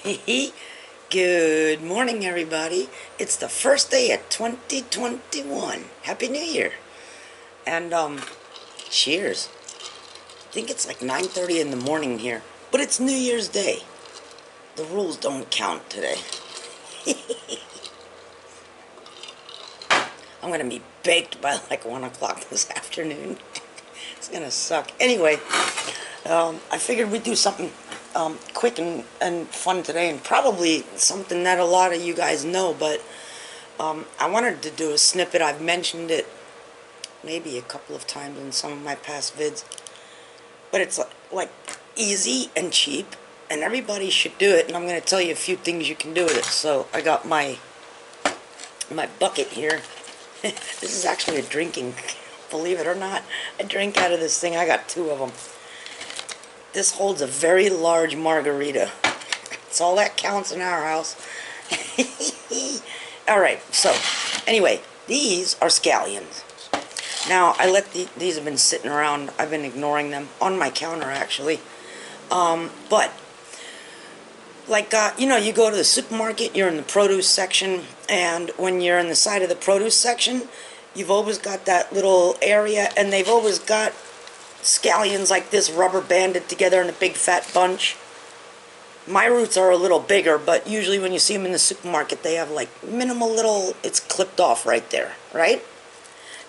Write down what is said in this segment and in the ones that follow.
Good morning, everybody. It's the first day of 2021. Happy New Year. And, cheers. I think it's like 9:30 in the morning here, but it's New Year's Day. The rules don't count today. I'm gonna be baked by like 1 o'clock this afternoon. It's gonna suck. Anyway, I figured we'd do something quick and fun today, and probably something that a lot of you guys know, but I wanted to do a snippet. I've mentioned it maybe a couple of times in some of my past vids, but it's like easy and cheap, and everybody should do it, and I'm going to tell you a few things you can do with it. So I got my bucket here. This is actually a drinking, believe it or not. I drink out of this thing. I got 2 of them. This holds a very large margarita. It's all that counts in our house. Alright, so, anyway, these are scallions. Now, I let these have been sitting around. I've been ignoring them on my counter, actually. But, like, you know, you go to the supermarket, you're in the produce section, and when you're in the side of the produce section, you've always got that little area, and they've always got scallions like this, rubber banded together in a big fat bunch. My roots are a little bigger, but usually when you see them in the supermarket, they have like minimal little, it's clipped off right there, right?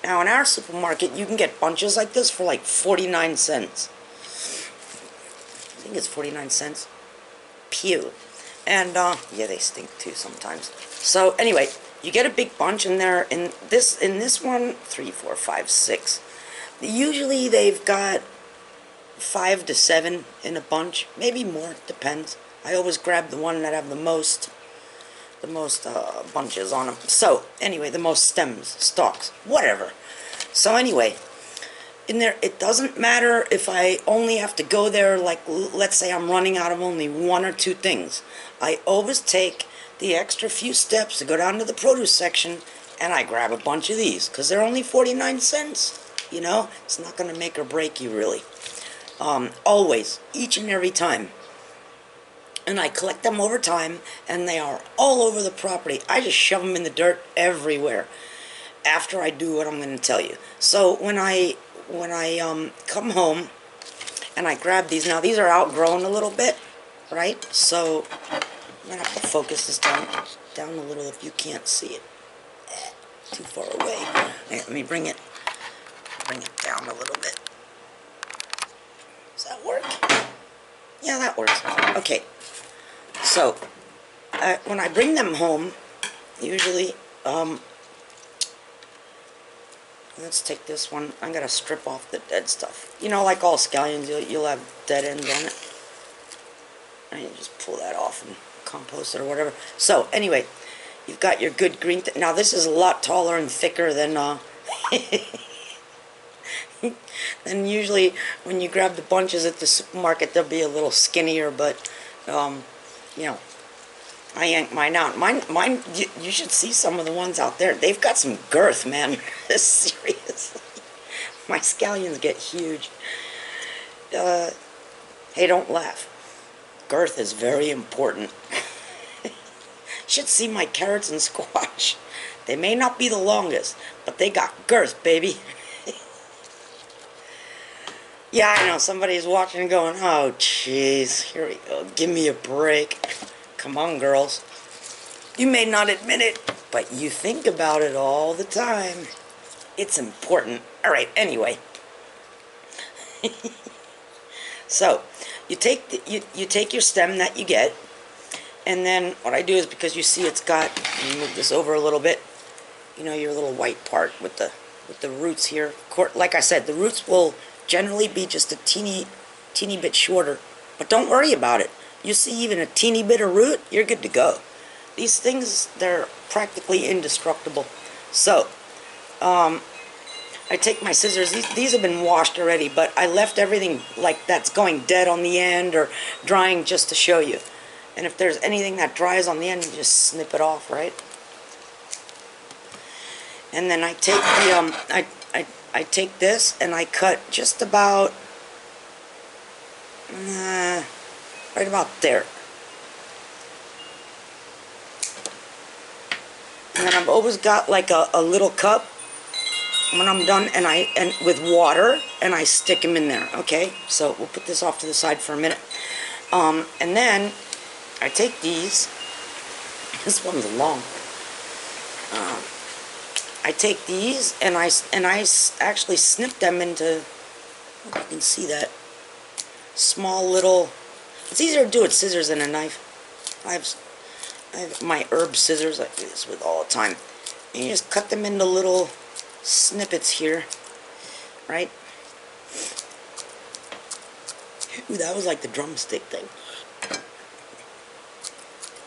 Now in our supermarket, you can get bunches like this for like 49 cents. I think it's 49 cents. Pew. And, yeah, they stink too sometimes. So anyway, you get a big bunch, and they're in this one, 3, 4, 5, 6. Usually they've got 5 to 7 in a bunch, maybe more, depends. I always grab the one that have the most bunches on them. So anyway, the most stems, stalks, whatever. So anyway, in there, it doesn't matter if I only have to go there, like, let's say I'm running out of only 1 or 2 things. I always take the extra few steps to go down to the produce section, and I grab a bunch of these, because they're only 49 cents. You know, it's not going to make or break you, really. Always, each and every time. And I collect them over time, and they are all over the property. I just shove them in the dirt everywhere after I do what I'm going to tell you. So when I come home and I grab these, now these are outgrown a little bit, right? So I'm going to have to focus this down a little if you can't see it. Too far away. Right, let me bring it down a little bit. Does that work? Yeah, that works. Okay. So, when I bring them home, usually, let's take this one. I'm going to strip off the dead stuff. You know, like all scallions, you'll have dead ends on it. And you just pull that off and compost it or whatever. So, anyway, you've got your good green... Now, this is a lot taller and thicker than... And usually when you grab the bunches at the supermarket, they'll be a little skinnier, but you know, I yank mine out. Mine, you should see some of the ones out there. They've got some girth, man. Seriously, my scallions get huge. Hey, don't laugh. Girth is very important. You should see my carrots and squash. They may not be the longest, but they got girth, baby. Yeah, I know, somebody's watching and going, oh, jeez, here we go, give me a break. Come on, girls. You may not admit it, but you think about it all the time. It's important. All right, anyway. So, you take you take your stem that you get, and then what I do is, because you see it's got, let me move this over a little bit, you know, your little white part with the roots here. Like I said, the roots will generally be just a teeny bit shorter, but don't worry about it. You see even a teeny bit of root, you're good to go. These things, they're practically indestructible. So I take my scissors. These have been washed already, but I left everything like that's going dead on the end or drying just to show you. And if there's anything that dries on the end, you just snip it off, right? And then I take the I take this and I cut just about right about there. I've always got like a little cup when I'm done, and with water, and I stick them in there. Okay, so we'll put this off to the side for a minute. And then I take these. This one's long. I take these and I actually snip them into, I hope you can see that, small little, it's easier to do with scissors than a knife. I have my herb scissors, I do this with all the time. And you just cut them into little snippets here, right? Ooh, that was like the drumstick thing.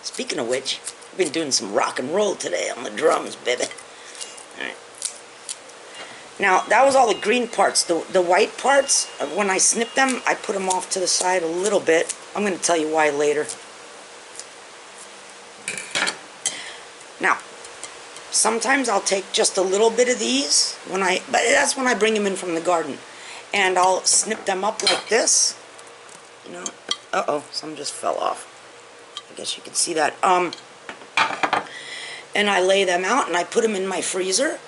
Speaking of which, I've been doing some rock and roll today on the drums, baby. Alright. Now, that was all the green parts. The white parts, when I snip them, I put them off to the side a little bit. I'm going to tell you why later. Now, sometimes I'll take just a little bit of these, but that's when I bring them in from the garden. And I'll snip them up like this. You know, uh-oh, some just fell off. I guess you can see that. And I lay them out and I put them in my freezer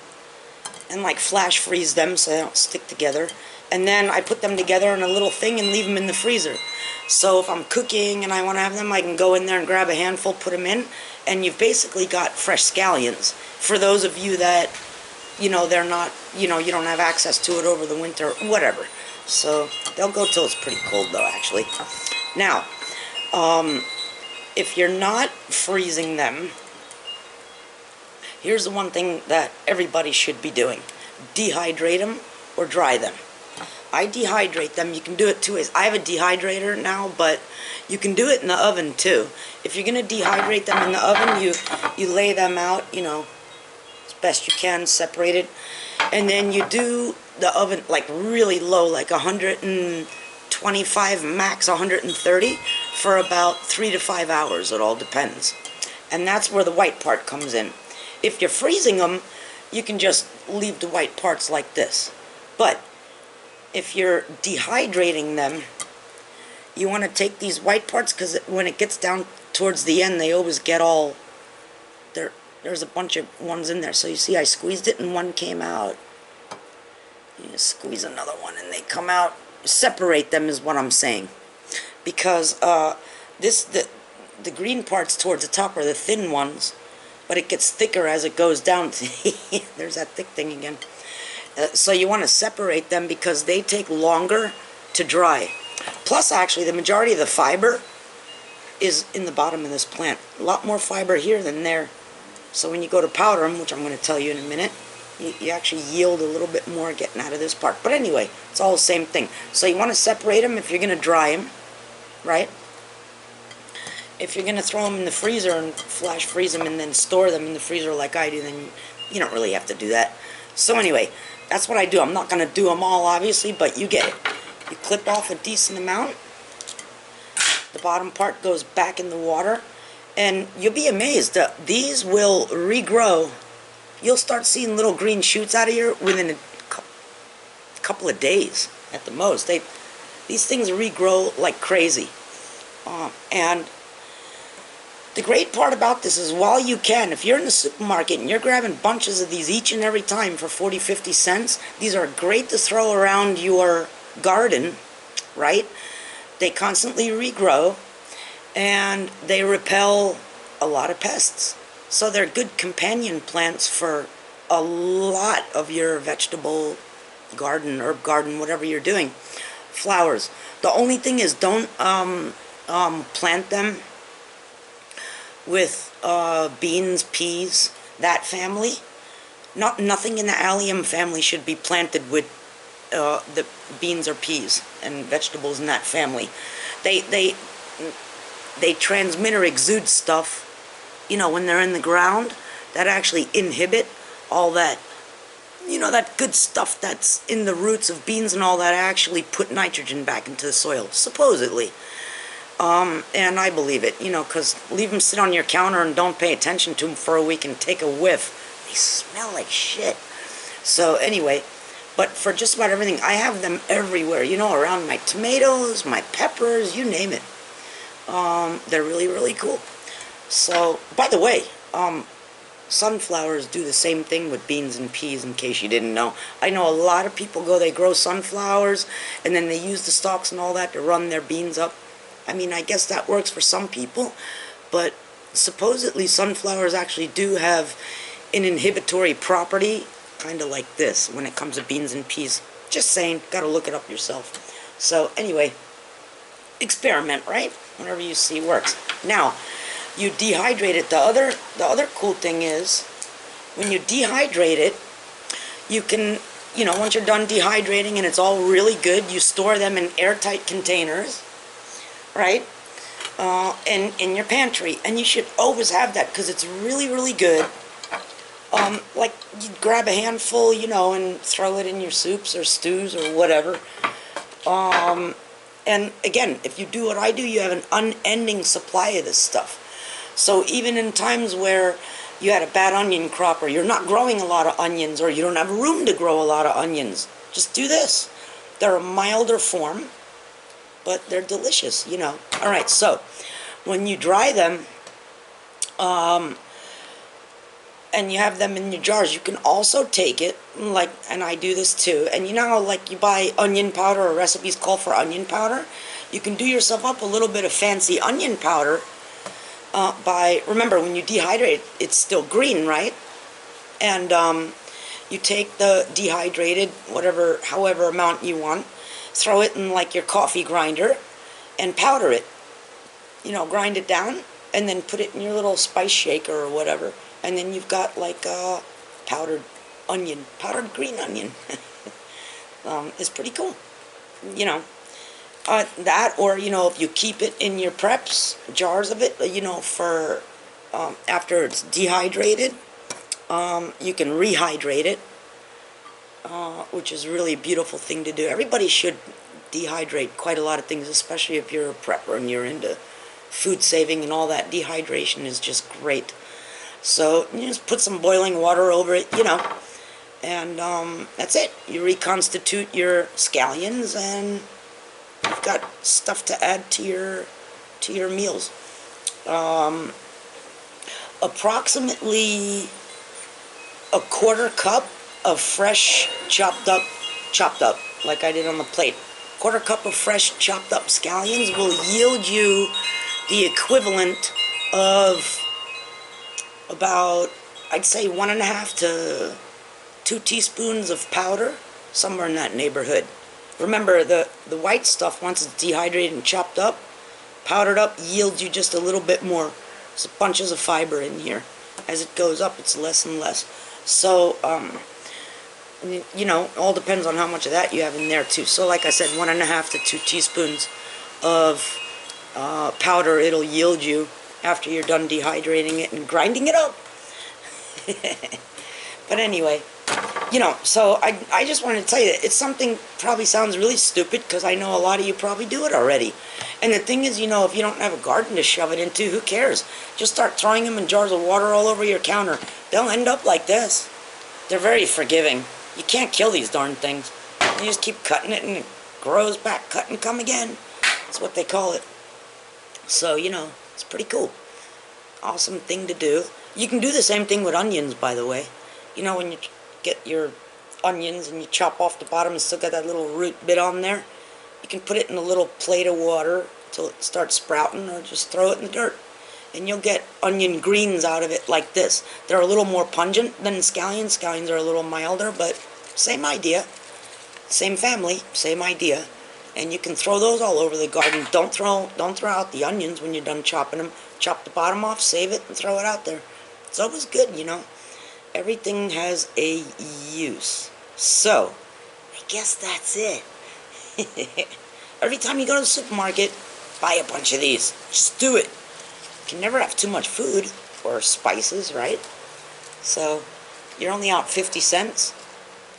and like flash freeze them so they don't stick together. And then I put them together in a little thing and leave them in the freezer. So if I'm cooking and I want to have them, I can go in there and grab a handful, put them in, and you've basically got fresh scallions. For those of you that, you know, they're not, you know, you don't have access to it over the winter, whatever. So they'll go till it's pretty cold though, actually. Now, if you're not freezing them, here's the one thing that everybody should be doing. Dehydrate them or dry them. I dehydrate them. You can do it two ways. I have a dehydrator now, but you can do it in the oven too. If you're going to dehydrate them in the oven, you lay them out, you know, as best you can, separated. And then you do the oven like really low, like 125 max 130 for about 3 to 5 hours. It all depends. And that's where the white part comes in. If you're freezing them, you can just leave the white parts like this. But if you're dehydrating them, you want to take these white parts, because when it gets down towards the end, they always get all, there's a bunch of ones in there. So you see I squeezed it and one came out. You squeeze another one and they come out. Separate them is what I'm saying. Because the green parts towards the top are the thin ones, but it gets thicker as it goes down. There's that thick thing again. So you want to separate them because they take longer to dry. Plus, actually, the majority of the fiber is in the bottom of this plant. A lot more fiber here than there. So when you go to powder them, which I'm going to tell you in a minute, you actually yield a little bit more getting out of this part. But anyway, it's all the same thing. So you want to separate them if you're going to dry them, right? If you're going to throw them in the freezer and flash freeze them and then store them in the freezer like I do, then you don't really have to do that. So anyway, that's what I do. I'm not going to do them all, obviously, but you get it. You clip off a decent amount. The bottom part goes back in the water. And you'll be amazed. These will regrow. You'll start seeing little green shoots out of here within a couple of days at the most. These things regrow like crazy. And the great part about this is, while you can, if you're in the supermarket and you're grabbing bunches of these each and every time for 40, 50 cents, these are great to throw around your garden, right? They constantly regrow, and they repel a lot of pests. So they're good companion plants for a lot of your vegetable garden, herb garden, whatever you're doing. Flowers. The only thing is, don't plant them with beans, peas, that family. Nothing in the allium family should be planted with the beans or peas and vegetables in that family. They transmit or exude stuff, you know, when they're in the ground, that actually inhibit all that, you know, that good stuff that's in the roots of beans and all that, actually put nitrogen back into the soil, supposedly. And I believe it, you know, because leave them sit on your counter and don't pay attention to them for a week and take a whiff. They smell like shit. So anyway, but for just about everything, I have them everywhere, you know, around my tomatoes, my peppers, you name it. They're really, really cool. So, by the way, sunflowers do the same thing with beans and peas, in case you didn't know. I know a lot of people they grow sunflowers, and then they use the stalks and all that to run their beans up. I mean, I guess that works for some people, but supposedly sunflowers actually do have an inhibitory property, kind of like this, when it comes to beans and peas. Just saying, gotta look it up yourself. So anyway, experiment, right? Whatever you see works. Now, you dehydrate it. The other cool thing is, when you dehydrate it, you can, once you're done dehydrating and it's all really good, you store them in airtight containers, right? And in your pantry. And you should always have that, because it's really, really good. Like, you grab a handful, and throw it in your soups or stews or whatever. And again, if you do what I do, you have an unending supply of this stuff. So even in times where you had a bad onion crop, or you're not growing a lot of onions, or you don't have room to grow a lot of onions, just do this. They're a milder form, but they're delicious, Alright, so when you dry them, and you have them in your jars, you can also take it, and I do this too, and you buy onion powder, or recipes call for onion powder. You can do yourself up a little bit of fancy onion powder remember, when you dehydrate, it's still green, right? And you take the dehydrated, however amount you want, throw it in your coffee grinder, and powder it. Grind it down, and then put it in your little spice shaker or whatever. And then you've got powdered onion, powdered green onion. It's pretty cool. That, or if you keep it in your preps, jars of it, for after it's dehydrated, you can rehydrate it, which is really a beautiful thing to do. Everybody should dehydrate quite a lot of things, especially if you're a prepper and you're into food saving and all that. Dehydration is just great. So you just put some boiling water over it, and that's it. You reconstitute your scallions, and you've got stuff to add to your meals. Approximately a quarter cup of fresh chopped up, like I did on the plate. Quarter cup of fresh chopped up scallions will yield you the equivalent of about, I'd say, 1.5 to 2 teaspoons of powder, somewhere in that neighborhood. Remember, the white stuff, once it's dehydrated and chopped up, powdered up, yields you just a little bit more. There's bunches of fiber in here. As it goes up, it's less and less. So, all depends on how much of that you have in there, too. So, like I said, 1.5 to 2 teaspoons of powder it'll yield you after you're done dehydrating it and grinding it up. But anyway, so I just wanted to tell you that it's something probably sounds really stupid, because I know a lot of you probably do it already. And the thing is, if you don't have a garden to shove it into, who cares? Just start throwing them in jars of water all over your counter. They'll end up like this. They're very forgiving. You can't kill these darn things. You just keep cutting it, and it grows back. Cut and come again. That's what they call it. So, it's pretty cool. Awesome thing to do. You can do the same thing with onions, by the way. When you get your onions and you chop off the bottom and still got that little root bit on there, you can put it in a little plate of water until it starts sprouting, or just throw it in the dirt. And you'll get onion greens out of it like this. They're a little more pungent than scallions. Scallions are a little milder, but same idea. Same family, same idea. And you can throw those all over the garden. Don't throw out the onions when you're done chopping them. Chop the bottom off, save it, and throw it out there. It's always good, Everything has a use. So, I guess that's it. Every time you go to the supermarket, buy a bunch of these. Just do it. You can never have too much food or spices, right? So, you're only out 50 cents.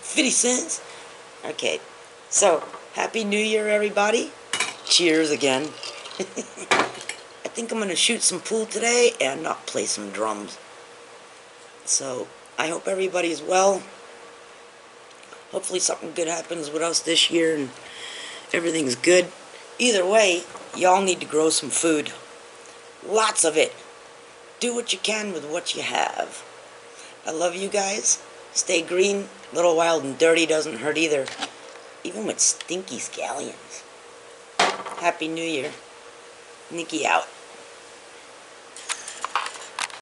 50 cents? Okay. So, Happy New Year, everybody. Cheers again. I think I'm going to shoot some pool today and play some drums. So, I hope everybody's well. Hopefully something good happens with us this year and everything's good. Either way, y'all need to grow some food. Lots of it. Do what you can with what you have. I love you guys. Stay green. Little wild and dirty doesn't hurt either. Even with stinky scallions. Happy New Year. Nikki out.